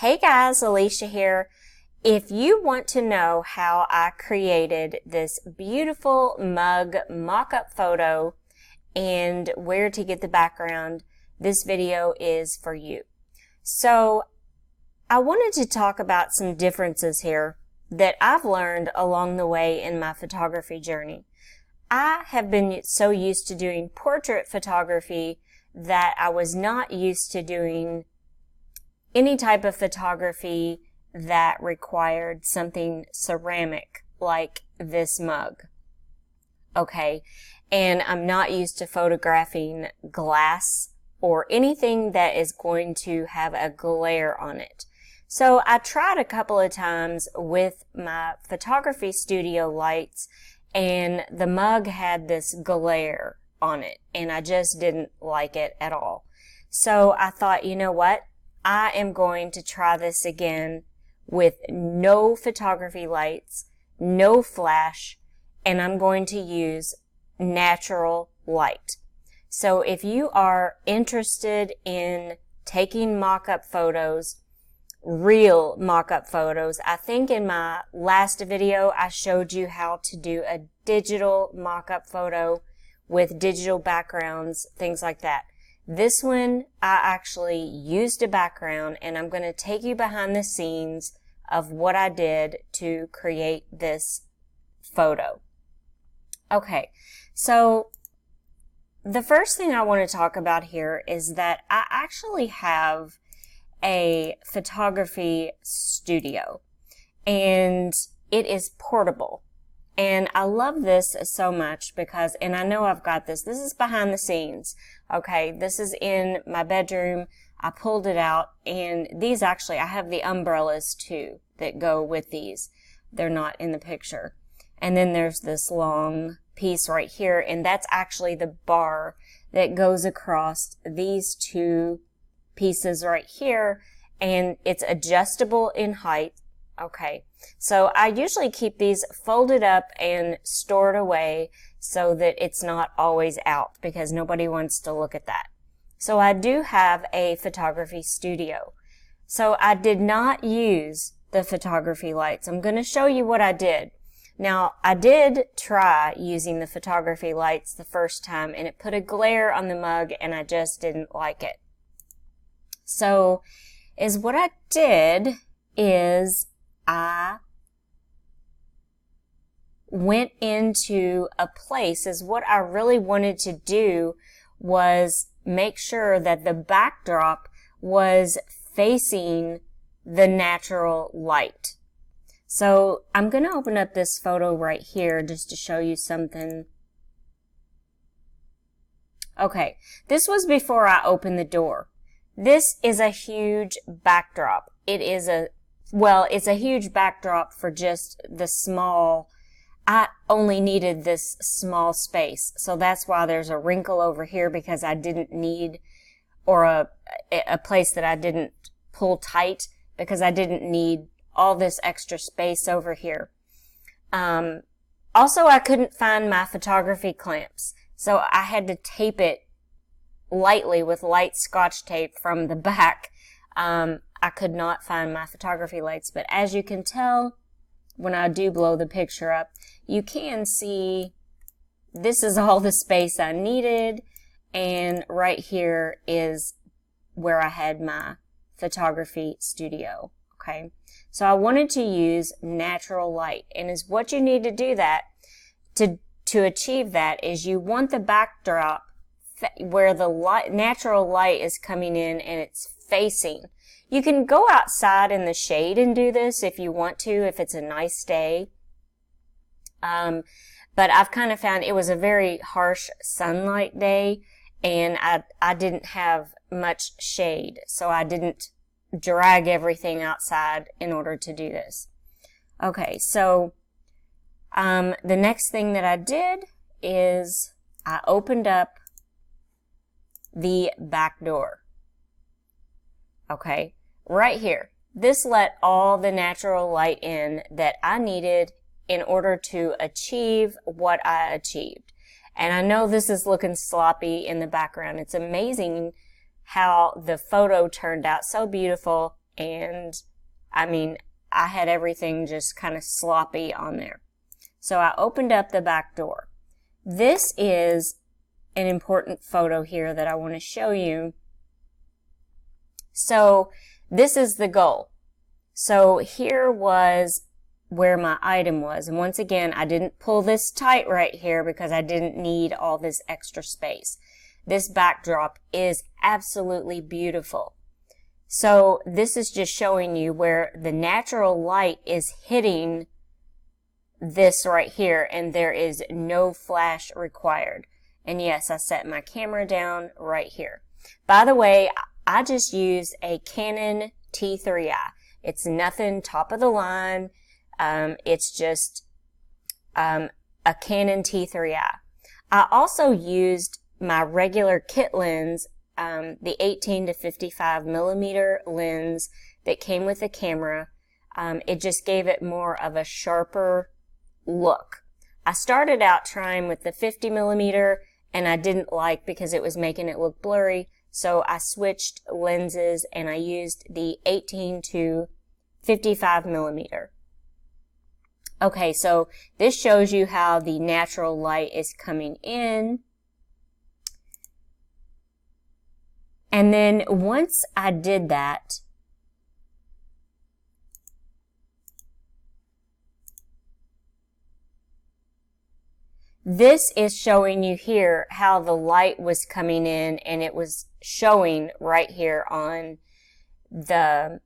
Hey guys, Alisha here. If you want to know how I created this beautiful mug mock-up photo and where to get the background, this video is for you. So I wanted to talk about some differences here that I've learned along the way in my photography journey. I have been so used to doing portrait photography that I was not used to doing any type of photography that required something ceramic like this mug. Okay, and I'm not used to photographing glass or anything that is going to have a glare on it. So I tried a couple of times with my photography studio lights, and the mug had this glare on it, and I just didn't like it at all. So I thought, you know what? I am going to try this again with no photography lights, no flash, and I'm going to use natural light. So if you are interested in taking mock-up photos, real mock-up photos, I think in my last video I showed you how to do a digital mock-up photo with digital backgrounds, things like that. This one, I actually used a background, and I'm going to take you behind the scenes of what I did to create this photo. Okay, so the first thing I want to talk about here is that I actually have a photography studio, and it is portable. And I love this so much because, and I know I've got this is behind the scenes. Okay, this is in my bedroom. I pulled it out, and these actually, I have the umbrellas too that go with these. They're not in the picture. And then there's this long piece right here, and that's actually the bar that goes across these two pieces right here, and it's adjustable in height. Okay, so I usually keep these folded up and stored away so that it's not always out because nobody wants to look at that. So I do have a photography studio. So I did not use the photography lights. I'm going to show you what I did. Now, I did try using the photography lights the first time, and it put a glare on the mug, and I just didn't like it. So what I did is I went into a place, what I really wanted to do was make sure that the backdrop was facing the natural light. So I'm going to open up this photo right here just to show you something. Okay, this was before I opened the door. This is a huge backdrop. It's a huge backdrop for just the small. I only needed this small space. So that's why there's a wrinkle over here, because I didn't need, or a place that I didn't pull tight, because I didn't need all this extra space over here. Also, I couldn't find my photography clamps. So I had to tape it lightly with light Scotch tape from the back. I could not find my photography lights, but as you can tell, when I do blow the picture up, you can see this is all the space I needed, and right here is where I had my photography studio. Okay, so I wanted to use natural light, and what you need to do that to achieve that is you want the backdrop where the natural light is coming in and it's facing. You can go outside in the shade and do this if you want to, if it's a nice day. But I've kind of found it was a very harsh sunlight day, and I didn't have much shade, so I didn't drag everything outside in order to do this. Okay, so the next thing that I did is I opened up the back door. Okay, right here. This let all the natural light in that I needed in order to achieve what I achieved. And I know this is looking sloppy in the background. It's amazing how the photo turned out so beautiful and I mean, I had everything just kind of sloppy on there. So I opened up the back door. This is an important photo here that I want to show you. So this is the goal. So here was where my item was. And once again, I didn't pull this tight right here because I didn't need all this extra space. This backdrop is absolutely beautiful. So this is just showing you where the natural light is hitting this right here, and there is no flash required. And yes, I set my camera down right here. By the way, I just used a Canon T3i. It's nothing top of the line. It's just a Canon T3i. I also used my regular kit lens, the 18 to 55 millimeter lens that came with the camera. It just gave it more of a sharper look. I started out trying with the 50 millimeter and I didn't like because it was making it look blurry. So I switched lenses and I used the 18 to 55 millimeter. Okay, so this shows you how the natural light is coming in. And then once I did that, this is showing you here how the light was coming in, and it was showing right here on the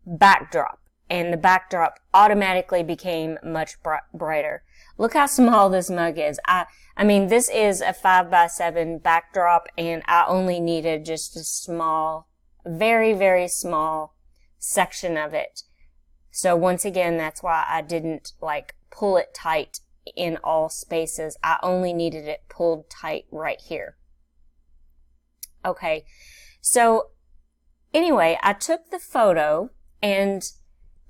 backdrop. And the backdrop automatically became much brighter. Look how small this mug is. I mean, this is a 5x7 backdrop, and I only needed just a small, very, very small section of it. So once again, that's why I didn't like pull it tight in all spaces. I only needed it pulled tight right here. Okay, so anyway, I took the photo, and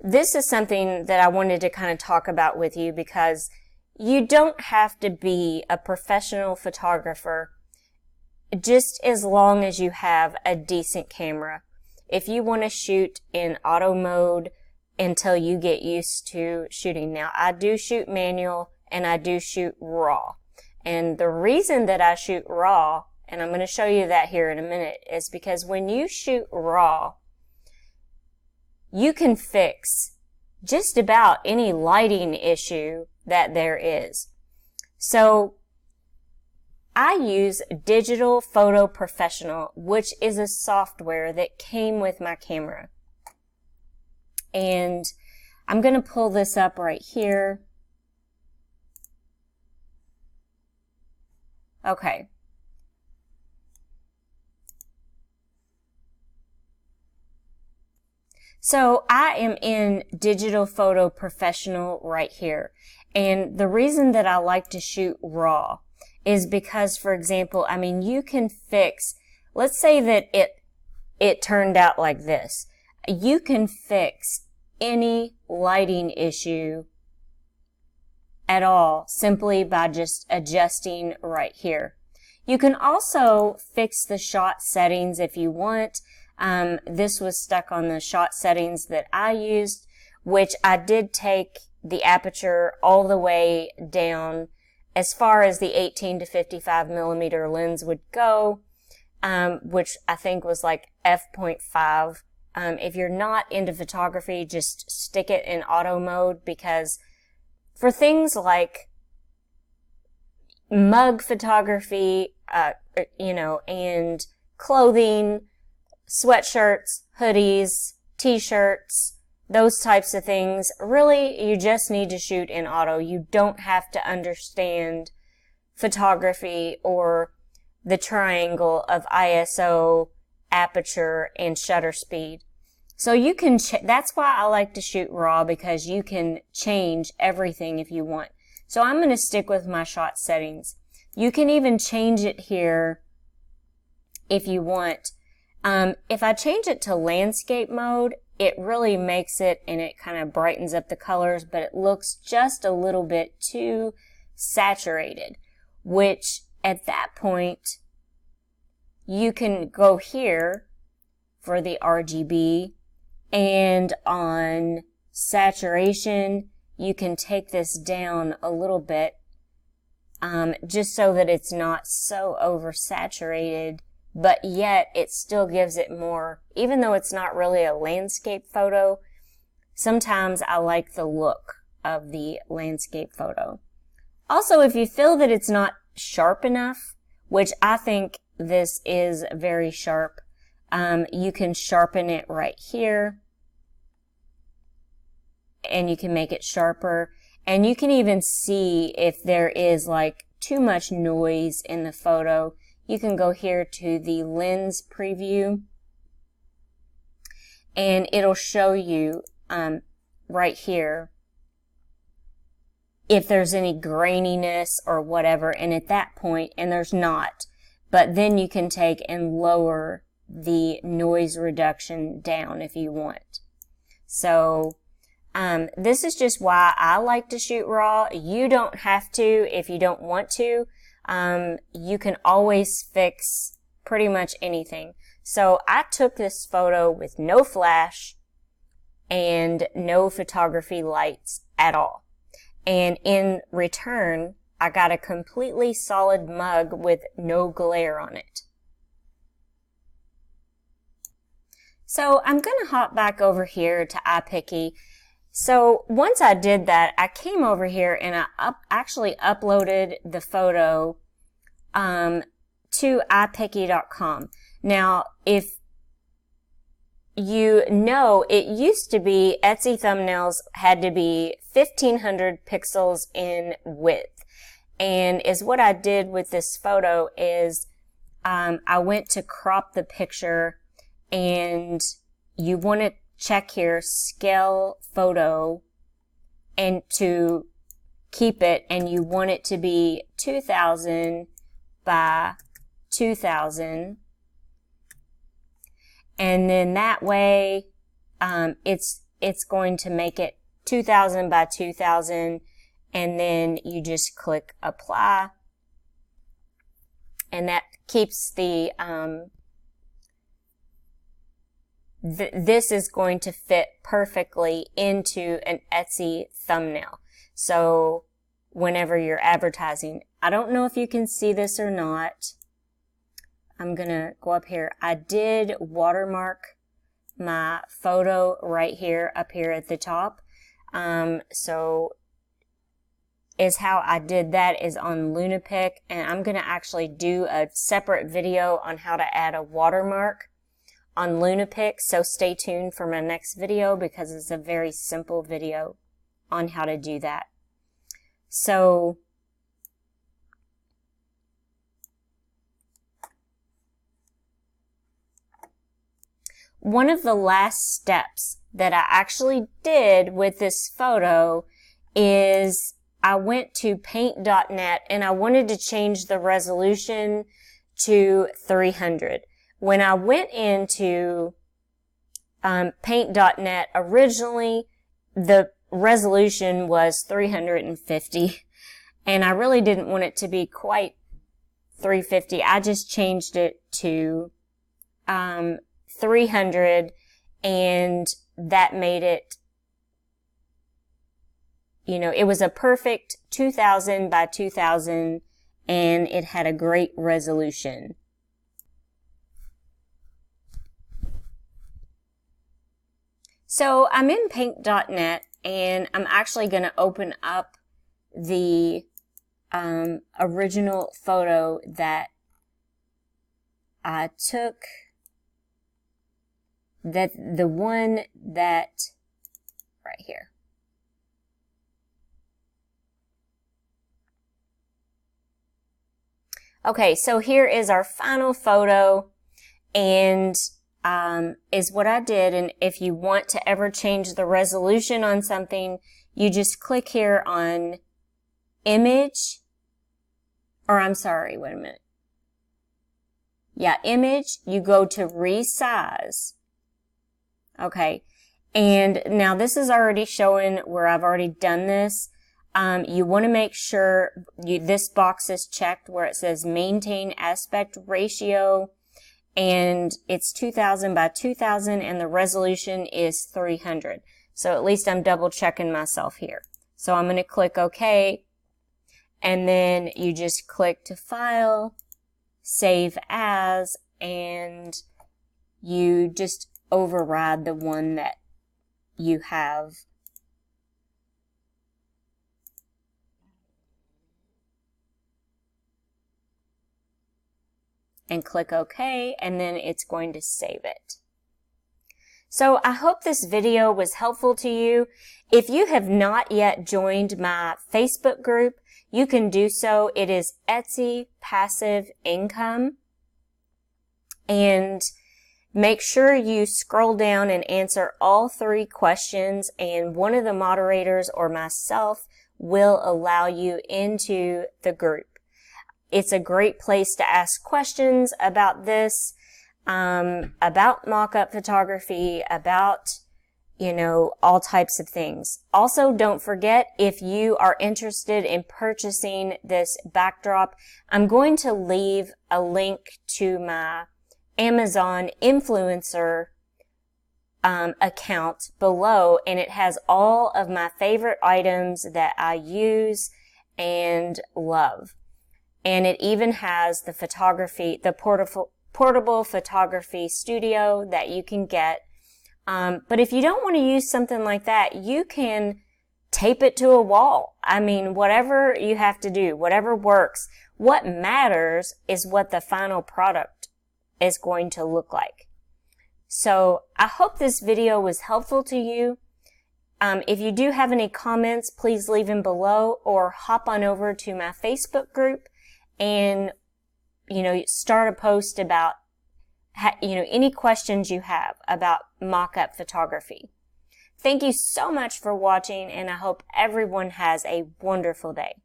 this is something that I wanted to kind of talk about with you because you don't have to be a professional photographer just as long as you have a decent camera. If you want to shoot in auto mode until you get used to shooting. Now, I do shoot manual and I do shoot raw. And the reason that I shoot raw, and I'm going to show you that here in a minute, is because when you shoot raw, you can fix just about any lighting issue that there is. So I use Digital Photo Professional, which is a software that came with my camera. And I'm going to pull this up right here. Okay. So I am in Digital Photo Professional right here. And the reason that I like to shoot raw is because, for example, I mean, you can fix, let's say that it turned out like this. You can fix any lighting issue at all simply by just adjusting right here. You can also fix the shot settings if you want. This was stuck on the shot settings that I used, which I did take the aperture all the way down as far as the 18 to 55 millimeter lens would go, which I think was like f.5. If you're not into photography, just stick it in auto mode, because for things like mug photography, and clothing, sweatshirts, hoodies, t-shirts, those types of things, really, you just need to shoot in auto. You don't have to understand photography or the triangle of ISO, aperture, and shutter speed. So you can, that's why I like to shoot raw, because you can change everything if you want. So I'm going to stick with my shot settings. You can even change it here if you want. If I change it to landscape mode, it really makes it, and it kind of brightens up the colors, but it looks just a little bit too saturated, which at that point, you can go here for the RGB, and on saturation, you can take this down a little bit, just so that it's not so oversaturated, but yet it still gives it more, even though it's not really a landscape photo. Sometimes I like the look of the landscape photo. Also, if you feel that it's not sharp enough, which I think this is very sharp, you can sharpen it right here, and you can make it sharper, and you can even see if there is like too much noise in the photo. You can go here to the lens preview, and it'll show you right here if there's any graininess or whatever, and at that point, and there's not, but then you can take and lower the noise reduction down if you want. So this is just why I like to shoot raw. You don't have to if you don't want to. You can always fix pretty much anything. So I took this photo with no flash and no photography lights at all. And in return, I got a completely solid mug with no glare on it. So I'm going to hop back over here to iPicky. So once I did that, I came over here and I actually uploaded the photo to iPicky.com. Now, if you know, it used to be Etsy thumbnails had to be 1500 pixels in width. And is what I did with this photo is I went to crop the picture, and you want to check here scale photo and to keep it, and you want it to be 2000 by 2000, and then that way it's going to make it 2000 by 2000, and then you just click apply, and that keeps the this is going to fit perfectly into an Etsy thumbnail. So whenever you're advertising, I don't know if you can see this or not. I'm gonna go up here. I did watermark my photo right here, up here at the top. So is how I did that is on Lunapic, and I'm gonna actually do a separate video on how to add a watermark on Lunapic, so stay tuned for my next video because it's a very simple video on how to do that. So one of the last steps that I actually did with this photo is I went to paint.net and I wanted to change the resolution to 300. When I went into paint.net, originally the resolution was 350, and I really didn't want it to be quite 350. I just changed it to 300, and that made it, you know, it was a perfect 2000 by 2000, and it had a great resolution. So I'm in paint.net, and I'm actually going to open up the original photo that I took, the one that right here. Okay, so here is our final photo, and is what I did. And if you want to ever change the resolution on something, you just click here on image, or I'm sorry, wait a minute. Yeah, image, you go to resize. Okay, and now this is already showing where I've already done this. You want to make sure this box is checked where it says maintain aspect ratio, and it's 2000 by 2000 and the resolution is 300. So at least I'm double checking myself here. So I'm going to click OK, and then you just click to File, Save As, and you just override the one that you have. And click OK, and then it's going to save it. So I hope this video was helpful to you. If you have not yet joined my Facebook group, you can do so. It is Etsy Passive Income. And make sure you scroll down and answer all 3 questions, and one of the moderators or myself will allow you into the group. It's a great place to ask questions about this, about mock-up photography, about, all types of things. Also, don't forget, if you are interested in purchasing this backdrop, I'm going to leave a link to my Amazon influencer account below, and it has all of my favorite items that I use and love. And it even has the portable photography studio that you can get. But if you don't want to use something like that, you can tape it to a wall. I mean, whatever you have to do, whatever works. What matters is what the final product is going to look like. So I hope this video was helpful to you. If you do have any comments, please leave them below, or hop on over to my Facebook group and, start a post about, any questions you have about mock-up photography. Thank you so much for watching, and I hope everyone has a wonderful day.